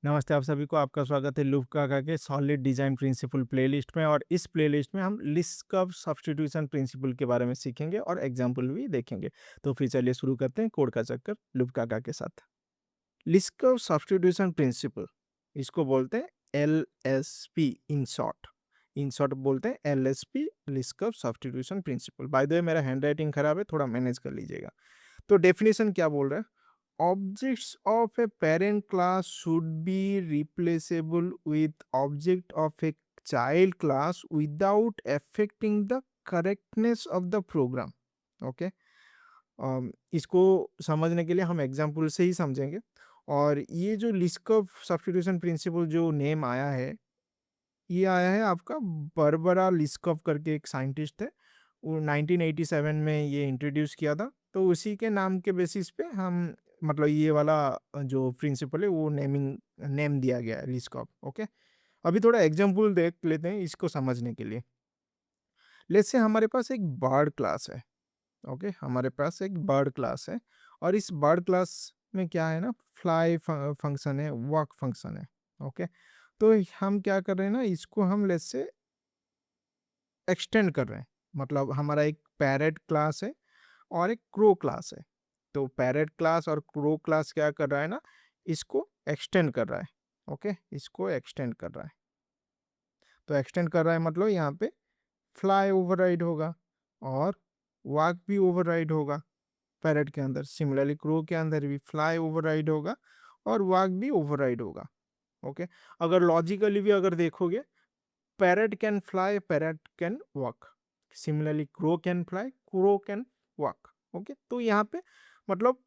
नमस्ते आप सभी को, आपका स्वागत है लूपकाका के सॉलिड डिज़ाइन प्रिंसिपल प्लेलिस्ट में। और इस प्लेलिस्ट में हम लिस्ट कव सब्स्टिट्यूशन प्रिंसिपल के बारे में सीखेंगे और एग्जाम्पल भी देखेंगे। तो फिर चलिए शुरू करते हैं कोड का चक्कर लूपकाका के साथ। लिस्ट कव सब्स्टिट्यूशन प्रिंसिपल, इसको बोलते हैं LSP इन शॉर्ट बोलते हैं LSP, Liskov substitution principle. By the way मेरा हैंड राइटिंग खराब है, थोड़ा मैनेज कर लीजिएगा। तो डेफिनेशन क्या बोल रहा है? Objects of a parent class should be replaceable with object of a child class without affecting the correctness of the program. Okay? इसको समझने के लिए हम एग्जाम्पल से ही समझेंगे। और ये जो लिस्कव सब्स्टिट्यूशन प्रिंसिपल जो नेम आया है, ये आया है आपका बर्बरा लिस्कव करके एक साइंटिस्ट है। वो 1987 में ये इंट्रोड्यूस किया था। तो उसी के नाम के बेसिस पे हम मतलब ये वाला जो प्रिंसिपल है वो नेम दिया गया है लिस्कव। ओके, अभी थोड़ा एग्जांपल देख लेते हैं इसको समझने के लिए। लेट्स से हमारे पास एक बर्ड क्लास है। ओके, हमारे पास एक बर्ड क्लास है और इस बर्ड क्लास में क्या है ना, फ्लाई फंक्शन है, वॉक फंक्शन है। ओके, तो हम क्या कर रहे हैं ना, इसको हम लेट्स से एक्सटेंड कर रहे हैं। मतलब हमारा एक पैरेट क्लास है और एक क्रो क्लास है। तो पैरेट क्लास और क्रो क्लास क्या कर रहा है ना, इसको एक्सटेंड कर रहा है। ओके, इसको एक्सटेंड कर रहा है। तो एक्सटेंड कर रहा है मतलब यहाँ पे फ्लाई ओवरराइड होगा और वॉक भी ओवरराइड होगा पैरेट के अंदर। सिमिलरली क्रो के अंदर भी फ्लाई ओवरराइड होगा और वॉक भी ओवरराइड होगा। ओके, अगर लॉजिकली भी अगर देखोगे, parrot can fly, parrot can walk. Similarly crow can fly, crow can walk. Okay, तो यहाँ पे मतलब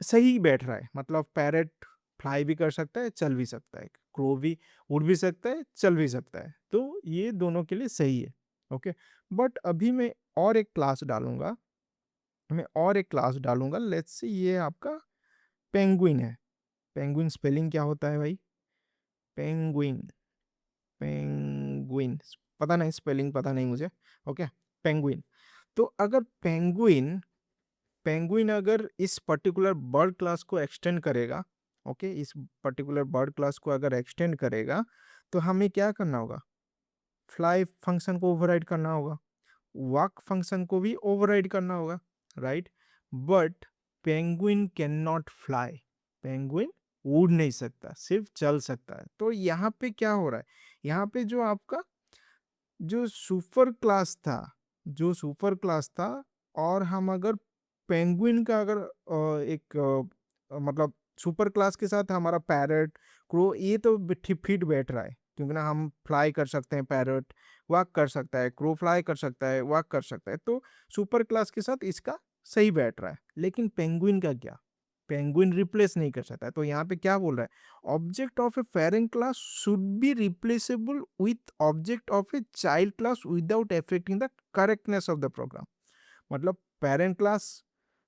सही बैठ रहा है। मतलब पैरेट फ्लाई भी कर सकता है, चल भी सकता है, क्रो भी उड़ भी सकता है, चल भी सकता है। तो ये दोनों के लिए सही है। ओके, बट अभी मैं और एक क्लास डालूंगा। लेट्स से ये आपका पेंगुइन है। पेंगुइन स्पेलिंग क्या होता है भाई? पेंगुइन, पेंगुइन पता नहीं, स्पेलिंग पता नहीं मुझे। Okay, penguin. तो अगर पेंगुइन पेंगुइन अगर इस पर्टिकुलर बर्ड क्लास को एक्सटेंड करेगा, ओके, इस पर्टिकुलर बर्ड क्लास को अगर एक्सटेंड करेगा, तो हमें क्या करना होगा? फ्लाई फंक्शन को ओवरराइड करना होगा, वॉक फंक्शन को भी ओवरराइड करना होगा, right? But penguin can not fly. Penguin उड़ नहीं सकता, सिर्फ चल सकता है। तो यहाँ पे क्या हो रहा है? यहाँ पे जो आपका जो सुपर क्लास था जो सुपर क्लास था और हम अगर पेंगुइन का अगर एक मतलब सुपर क्लास के साथ हमारा पैरट, क्रो, ये तो फिट बैठ रहा है, क्योंकि ना हम फ्लाई कर सकते हैं, पैरट वॉक कर सकता है, क्रो फ्लाई कर सकता है, वॉक कर सकता है। तो सुपर क्लास के साथ इसका सही बैठ रहा है। लेकिन पेंगुइन का क्या? पेंगुइन रिप्लेस नहीं कर सकता है। तो यहाँ पे क्या बोल रहा है? Object of a parent class should be replaceable with object of a child class without affecting the correctness of the program. मतलब पेरेंट क्लास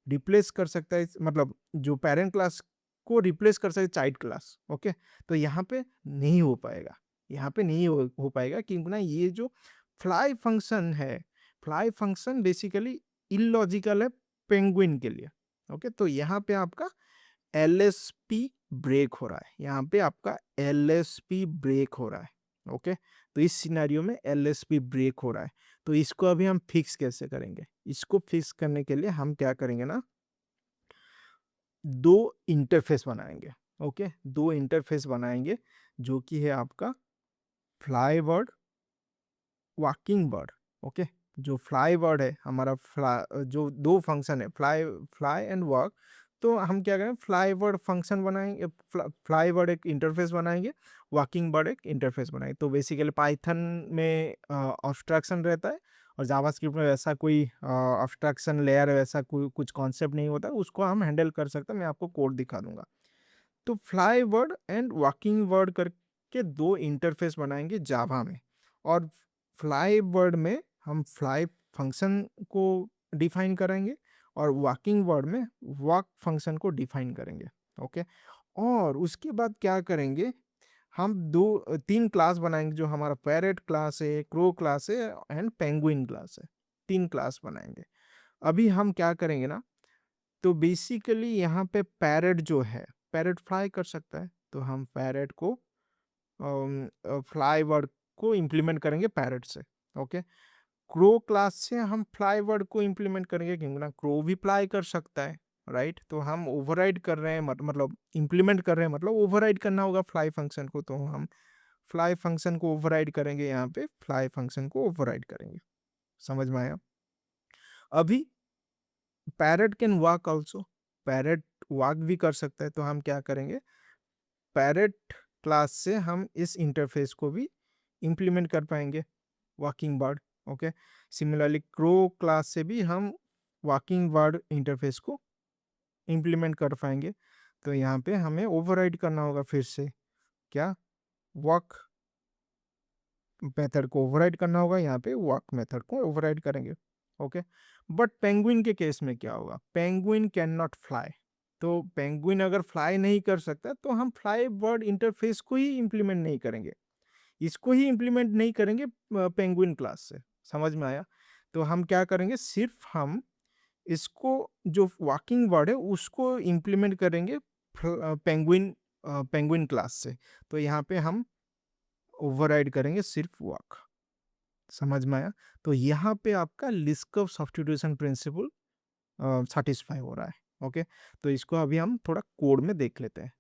रिप्लेस कर सकता है, मतलब जो पेरेंट क्लास को रिप्लेस कर सकता है चाइल्ड क्लास। ओके, तो यहाँ पे नहीं हो पाएगा। हो पाएगा क्योंकि ना ये जो फ्लाई फंक्शन है, फ्लाई फंक्शन बेसिकली इलॉजिकल है पेंगुइन के लिए। ओके, तो यहाँ पे आपका LSP ब्रेक हो रहा है। यहाँ पे आपका LSP ब्रेक हो रहा है। ओके, तो इस सिनेरियो में LSP ब्रेक हो रहा है। तो इसको अभी हम फिक्स कैसे करेंगे? इसको फिक्स करने के लिए हम क्या करेंगे ना, दो इंटरफेस बनाएंगे। ओके, दो इंटरफेस बनाएंगे जो कि है आपका fly word, walking word. Okay, जो फ्लाई वर्ड है हमारा, जो दो फंक्शन है, फ्लाई फ्लाई एंड वर्क। तो हम क्या करें, फ्लाई वर्ड फंक्शन बनाएंगे, फ्लाई वर्ड एक इंटरफेस बनाएंगे, वॉकिंग वर्ड एक इंटरफेस बनाएंगे। तो बेसिकली पाइथन में ऑब्स्ट्रक्शन रहता है और जावास्क्रिप्ट में वैसा कोई ऑब्स्ट्रक्शन लेयर वैसा कोई कुछ कॉन्सेप्ट नहीं होता, उसको हम हैंडल कर सकते हैं। मैं आपको कोड दिखा दूंगा। तो fly word and walking word करके दो इंटरफेस बनाएंगे जावा में। और फ्लाई वर्ड में हम फ्लाई फंक्शन को डिफाइन करेंगे और वॉकिंग वर्ड में वॉक फंक्शन को डिफाइन करेंगे। ओके, और उसके बाद क्या करेंगे, हम तीन क्लास बनाएंगे, जो हमारा पैरेट क्लास है, क्रो क्लास है एंड पेंगुइन क्लास है। तीन क्लास बनाएंगे। अभी हम क्या करेंगे ना, तो बेसिकली यहाँ पे पैरेट जो है, पैरेट फ्लाई कर सकता है, तो हम पैरेट को फ्लाई वर्ड को इम्प्लीमेंट करेंगे पैरेट से। ओके, क्रो क्लास से हम फ्लाई वर्ड को इम्प्लीमेंट करेंगे क्योंकि ना क्रो भी फ्लाई कर सकता है, राइट? तो हम ओवरराइड कर रहे हैं, मतलब इम्प्लीमेंट कर रहे हैं, मतलब ओवरराइड करना होगा फ्लाई फंक्शन को, तो हम फ्लाई फंक्शन को ओवरराइड करेंगे, यहाँ पे फ्लाई फंक्शन को ओवरराइड करेंगे। समझ में आया? अभी parrot can walk also, parrot walk भी कर सकता है, तो हम क्या करेंगे, पैरेट क्लास से हम इस इंटरफेस को भी इम्प्लीमेंट कर पाएंगे, walking bird. Okay, similarly crow class से भी हम वॉकिंग बर्ड इंटरफेस को इम्प्लीमेंट कर पाएंगे। तो यहाँ पे हमें ओवरराइड करना होगा फिर से, क्या, वॉक मेथड को ओवरराइड करना होगा, यहाँ पे वॉक मेथड को ओवरराइड करेंगे। ओके, बट पेंगुइन के केस में क्या होगा, पेंगुइन कैन नॉट फ्लाई। तो पेंगुइन अगर फ्लाई नहीं कर सकता तो हम फ्लाई बर्ड इंटरफेस को ही इम्प्लीमेंट नहीं करेंगे, इसको ही इम्प्लीमेंट नहीं करेंगे पेंगुइन क्लास से। समझ में आया? तो हम क्या करेंगे, सिर्फ हम इसको जो वॉकिंग वर्ड है उसको इम्प्लीमेंट करेंगे पेंगुइन पेंगुइन क्लास से। तो यहाँ पे हम ओवरराइड करेंगे सिर्फ वॉक। समझ में आया? तो यहाँ पे आपका लिस्कव सब्स्टिट्यूशन प्रिंसिपल सैटिस्फाई हो रहा है। ओके, तो इसको अभी हम थोड़ा कोड में देख लेते हैं।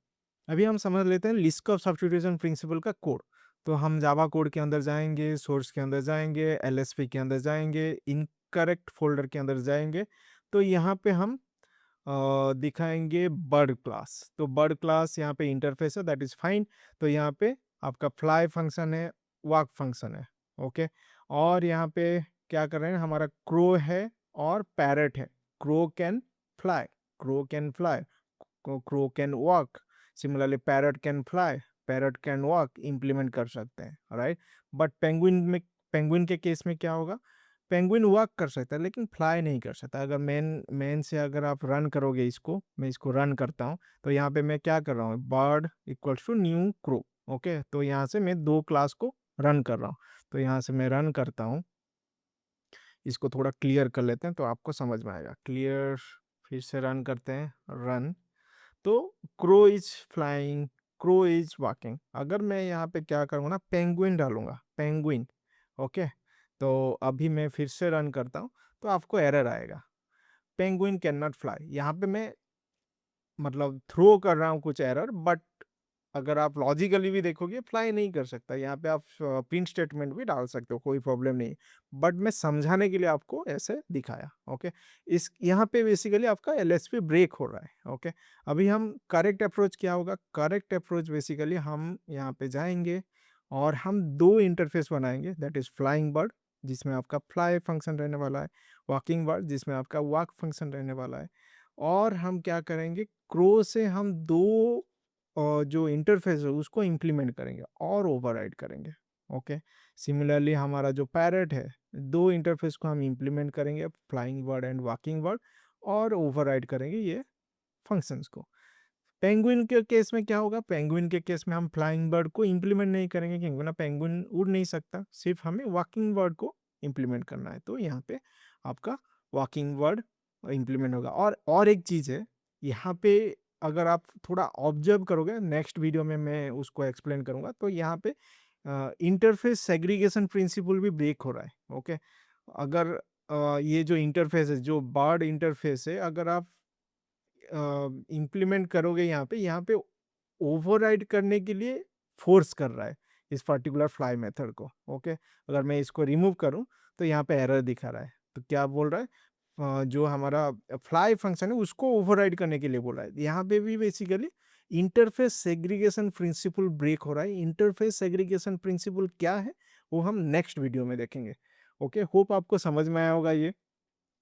अभी हम समझ लेते हैं लिस्कव सब्स्टिट्यूशन प्रिंसिपल का कोड। तो हम जावा कोड के अंदर जाएंगे, सोर्स के अंदर जाएंगे, एलएसपी के अंदर जाएंगे, इनकरेक्ट फोल्डर के अंदर जाएंगे। तो यहाँ पे हम दिखाएंगे बर्ड क्लास। तो बर्ड क्लास यहाँ पे इंटरफेस है, दैट इज फाइन। तो यहाँ पे आपका फ्लाई फंक्शन है, वॉक फंक्शन है। ओके, और यहाँ पे क्या कर रहे हैं, हमारा क्रो है और पैरेट है। Crow can fly, crow can fly, crow can walk, similarly parrot can fly, parrot can walk, implement कर सकते हैं, राइट? बट पेंगुइन में, पेंगुइन के केस में क्या होगा, पेंगुइन वॉक कर सकता है लेकिन फ्लाई नहीं कर सकता। अगर मेन से अगर आप रन करोगे इसको, मैं इसको रन करता हूँ, तो यहाँ पे मैं क्या कर रहा हूँ, bird equals to new crow. Okay, तो यहाँ से मैं दो क्लास को रन कर रहा हूँ। तो यहाँ से मैं रन करता हूँ, इसको थोड़ा क्लियर कर लेते हैं तो आपको समझ में आएगा। क्लियर, फिर से रन करते हैं, रन। तो crow is flying, crow is walking. अगर मैं यहाँ पे क्या करूँगा ना, पेंगुइन डालूंगा, पेंगुइन। ओके, तो अभी मैं फिर से रन करता हूँ, तो आपको एरर आएगा, पेंगुइन कैन नॉट फ्लाई। यहाँ पे मैं मतलब थ्रो कर रहा हूँ कुछ एरर, बट अगर आप लॉजिकली भी देखोगे फ्लाई नहीं कर सकता। यहाँ पे आप प्रिंट स्टेटमेंट भी डाल सकते हो, कोई प्रॉब्लम नहीं, बट मैं समझाने के लिए आपको ऐसे दिखाया। ओके, इस यहाँ पे बेसिकली आपका एलएसपी ब्रेक हो रहा है। ओके, अभी हम करेक्ट अप्रोच क्या होगा, करेक्ट अप्रोच बेसिकली हम यहाँ पे जाएंगे और हम दो इंटरफेस बनाएंगे, दैट इज फ्लाइंग बर्ड जिसमें आपका फ्लाई फंक्शन रहने वाला है, वॉकिंग बर्ड जिसमें आपका वॉक फंक्शन रहने वाला है। और हम क्या करेंगे, क्रो से हम दो जो इंटरफेस है उसको इम्प्लीमेंट करेंगे और ओवरराइड करेंगे। ओके, सिमिलरली हमारा जो पैरेट है, दो इंटरफेस को हम इम्प्लीमेंट करेंगे, flying bird and walking bird, और ओवरराइड करेंगे ये फंक्शंस को। पेंगुइन के केस में क्या होगा, पेंगुइन के केस में हम फ्लाइंग बर्ड को इम्प्लीमेंट नहीं करेंगे क्योंकि ना पेंगुइन उड़ नहीं सकता, सिर्फ हमें वॉकिंग बर्ड को इम्प्लीमेंट करना है। तो यहाँ पे आपका वॉकिंग बर्ड इम्प्लीमेंट होगा। और एक चीज़ है यहाँ पे, अगर आप थोड़ा ऑब्जर्व करोगे, नेक्स्ट वीडियो में मैं उसको एक्सप्लेन करूँगा, तो यहाँ पे इंटरफेस सेग्रीगेशन प्रिंसिपल भी ब्रेक हो रहा है। ओके, अगर ये जो इंटरफेस है, जो बर्ड इंटरफेस है, अगर आप इम्प्लीमेंट करोगे यहाँ पे ओवरराइड करने के लिए फोर्स कर रहा है इस पर्टिकुलर फ्लाई मेथड को। ओके, अगर मैं इसको रिमूव करूँ तो यहाँ पे एरर दिखा रहा है। तो क्या बोल रहा है, जो हमारा फ्लाई फंक्शन है उसको ओवरराइड करने के लिए बोल रहा है। यहाँ पे भी basically interface segregation principle break हो रहा है। इंटरफेस सेग्रीगेशन प्रिंसिपल क्या है वो हम नेक्स्ट वीडियो में देखेंगे। ओके, होप आपको समझ में आया होगा। ये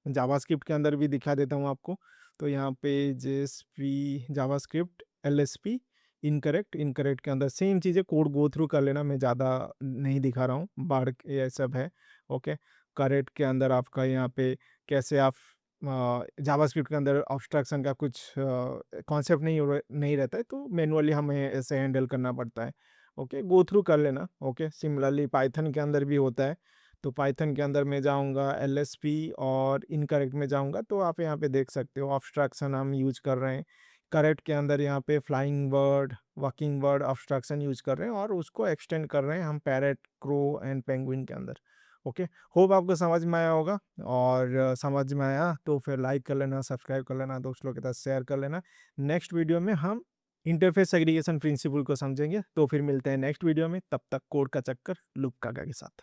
जावास्क्रिप्ट के अंदर भी दिखा देता हूँ आपको। तो यहाँ पे JSP JavaScript LSP incorrect, incorrect के अंदर सेम चीज़ें, कोड गो थ्रू कर लेना, मैं ज़्यादा नहीं दिखा रहा हूँ, बाढ़ ये सब है। ओके, करेक्ट के अंदर आपका यहाँ पे कैसे आप जावास्क्रिप्ट के अंदर ऑब्स्ट्रक्शन का कुछ कॉन्सेप्ट नहीं रहता है, तो मैनुअली हमें ऐसे हैंडल करना पड़ता है। ओके, गो थ्रू कर लेना। ओके, सिमिलरली पाइथन के अंदर भी होता है। तो पाइथन के अंदर मैं जाऊंगा एलएसपी और इनकरेक्ट में जाऊंगा, तो आप यहाँ पे देख सकते हो ऑब्स्ट्रक्शन हम यूज कर रहे हैं, करेक्ट के अंदर यहाँ पे flying bird, working bird, abstraction use कर रहे हैं और उसको एक्सटेंड कर रहे हैं हम पैरट, क्रो एंड पेंगुइन के अंदर। ओके, होप आपको समझ में आया होगा और समझ में आया तो फिर लाइक कर लेना, सब्सक्राइब कर लेना, दोस्तों के साथ शेयर कर लेना। नेक्स्ट वीडियो में हम इंटरफ़ेस सेग्रीगेशन प्रिंसिपल को समझेंगे, तो फिर मिलते हैं नेक्स्ट वीडियो में, तब तक कोड का चक्कर लूप काका के साथ।